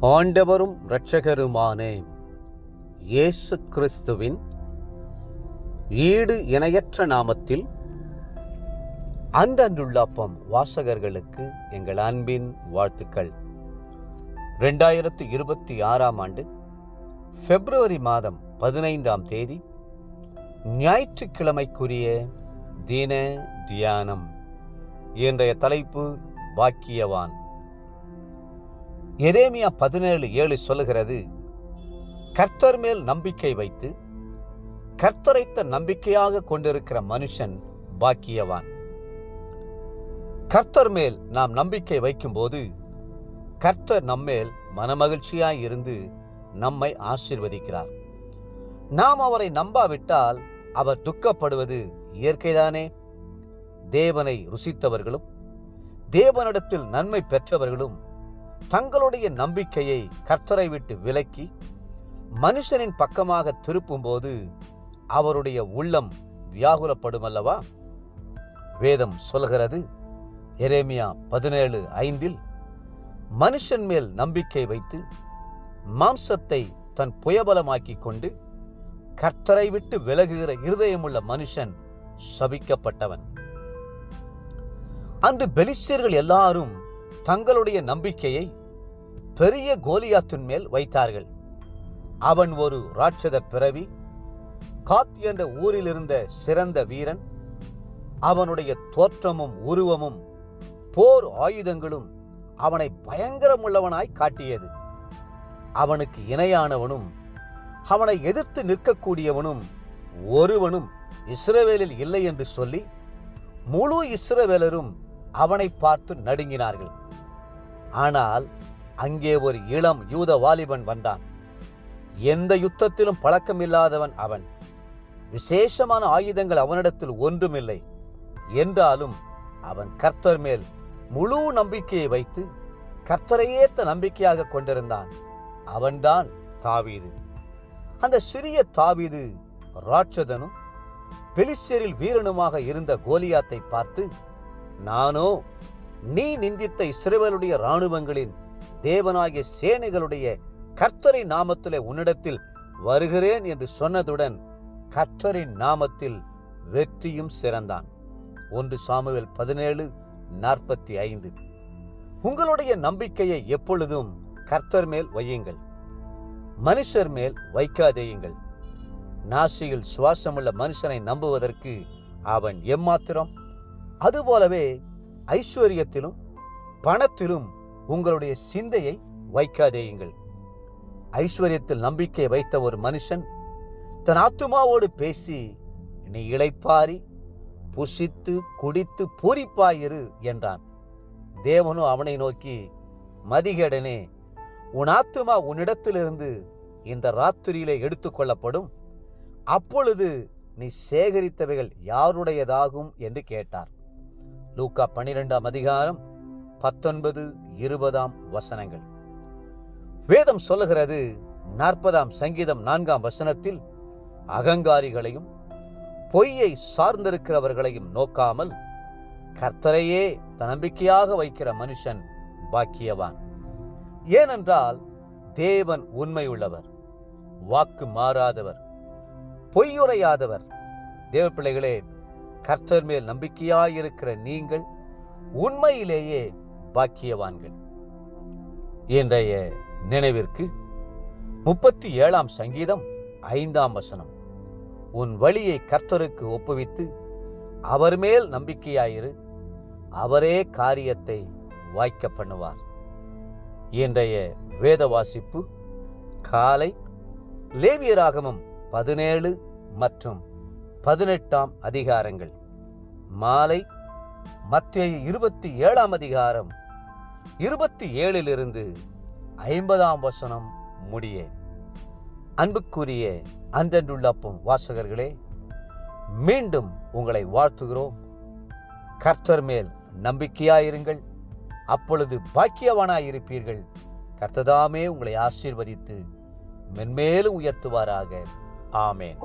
ஆண்டவரும் இரட்சகருமான இயேசு கிறிஸ்துவின் ஈடு இணையற்ற நாமத்தில் அன்றன்றுள்ளப்பம் வாசகர்களுக்கு எங்கள் அன்பின் வாழ்த்துக்கள். 2026 ஆண்டு பிப்ரவரி மாதம் 15ஆம் தேதி ஞாயிற்றுக்கிழமைக்குரிய தின தியானம். இன்றைய தலைப்பு பாக்கியவான். எரேமியா 17:7 சொல்லுகிறது, கர்த்தர் மேல் நம்பிக்கை வைத்து கர்த்தரைத்த நம்பிக்கையாக கொண்டிருக்கிற மனுஷன் பாக்கியவான். கர்த்தர் மேல் நாம் நம்பிக்கை வைக்கும்போது கர்த்தர் நம்மேல் மனமகிழ்ச்சியாய் இருந்து நம்மை ஆசீர்வதிக்கிறார். நாம் அவரை நம்பாவிட்டால் அவர் துக்கப்படுவது இயற்கைதானே. தேவனை ருசித்தவர்களும் தேவனிடத்தில் நன்மை பெற்றவர்களும் தங்களுடைய நம்பிக்கையை கர்த்தரை விட்டு விலக்கி மனுஷனின் பக்கமாக திருப்பும்போது அவருடைய உள்ளம் வியாகுலப்படும் அல்லவா? வேதம் சொல்கிறது, எரேமியா 17:5, மனுஷன் மேல் நம்பிக்கை வைத்து மாம்சத்தை தன் புயபலமாக்கி கொண்டு கர்த்தரை விட்டு விலகுகிற இருதயமுள்ள மனுஷன் சபிக்கப்பட்டவன். அன்று பெலிஸ்தர்கள் எல்லாரும் தங்களுடைய நம்பிக்கையை பெரிய கோலியாத்தின் மேல் வைத்தார்கள். அவன் ஒரு ராட்சத பிறவி, காத் என்ற ஊரில் இருந்த சிறந்த வீரன். அவனுடைய தோற்றமும் உருவமும் போர் ஆயுதங்களும் அவனை பயங்கரமுள்ளவனாய் காட்டியது. அவனுக்கு இணையானவனும் அவனை எதிர்த்து நிற்கக்கூடியவனும் ஒருவனும் இஸ்ரவேலில் இல்லை என்று சொல்லி முழு இஸ்ரவேலரும் அவனை பார்த்து நடுங்கினார்கள். ஆனால் அங்கே ஒரு இளம் யூத வாலிபன் வந்தான். எந்த யுத்தத்திலும் பழக்கமில்லாதவன் அவன். விசேஷமான ஆயுதங்கள் அவனிடத்தில் ஒன்றுமில்லை. என்றாலும் அவன் கர்த்தர் மேல் முழு நம்பிக்கையை வைத்து கர்த்தரையேத்த நம்பிக்கையாக கொண்டிருந்தான். அவன்தான் தாவீது. அந்த சிறிய தாவீது ராட்சதனும் பெலிஸ்தரில் வீரனுமாக இருந்த கோலியாத்தை பார்த்து, நானோ நீ நிந்தித்த இஸ்ரவேலுடைய இராணுவங்களின் தேவனாகிய சேனைகளுடைய கர்த்தரின் நாமத்திலே உன்னிடத்தில் வருகிறேன் என்று சொன்னதுடன் கர்த்தரின் நாமத்தில் வெற்றியும் சிறந்தான். 1 சாமுவேல் 17:45. உங்களுடைய நம்பிக்கையை எப்பொழுதும் கர்த்தர் மேல் வையுங்கள், மனுஷர் மேல் வைக்காதேயுங்கள். நாசியில் சுவாசமுள்ள மனுஷனை நம்புவதற்கு அவன் எம்மாத்திரம்? அதுபோலவே ஐஸ்வர்யத்திலும் பணத்திலும் உங்களுடைய சிந்தையை வைக்காதேயுங்கள். ஐஸ்வர்யத்தில் நம்பிக்கை வைத்த ஒரு மனுஷன் தன் ஆத்துமாவோடு பேசி, நீ இளைப்பாரி புசித்து குடித்து பூரிப்பாயிரு என்றான். தேவனோ அவனை நோக்கி, மதிகேடனே, உன் ஆத்துமா உன்னிடத்திலிருந்து இந்த ராத்திரியிலே எடுத்துக்கொள்ளப்படும். அப்பொழுது நீ சேகரித்தவைகள் யாருடையதாகும் என்று கேட்டார். லூக்கா 12:19-20 வேதம் சொல்லுகிறது, 40ஆம் சங்கீதம் 4ஆம் வசனத்தில், அகங்காரிகளையும் பொய்யை சார்ந்திருக்கிறவர்களையும் நோக்காமல் கர்த்தரையே நம்பிக்கையாக வைக்கிற மனுஷன் பாக்கியவான். ஏனென்றால் தேவன் உண்மையுள்ளவர், வாக்கு மாறாதவர், பொய்யுரையாதவர். தேவ பிள்ளைகளே, கர்த்தர் மேல் நம்பிக்கையாயிருக்கிற நீங்கள் உண்மையிலேயே பாக்கியவான்கள். இன்றைய நினைவிற்கு 37ஆம் சங்கீதம் 5ஆம் வசனம், உன் வழியை கர்த்தருக்கு ஒப்புவித்து அவர் மேல் நம்பிக்கையாயிரு, அவரே காரியத்தை வாய்க்க பண்ணுவார். இன்றைய வேத வாசிப்பு காலை லேவியராகமம் 17 மற்றும் 18ஆம் அதிகாரங்கள், மாலை மத்தேயு 27ஆம் அதிகாரம் 27 50ஆம் வசனம் முடிய. அன்புக்குரிய அன்றன்றுள்ளப்பம் வாசகர்களே, மீண்டும் உங்களை வாழ்த்துகிறோம். கர்த்தர் மேல் நம்பிக்கையாயிருங்கள், அப்பொழுது பாக்கியவானாயிருப்பீர்கள். கர்த்ததாமே உங்களை ஆசீர்வதித்து மென்மேலும் உயர்த்துவாராக. ஆமேன்.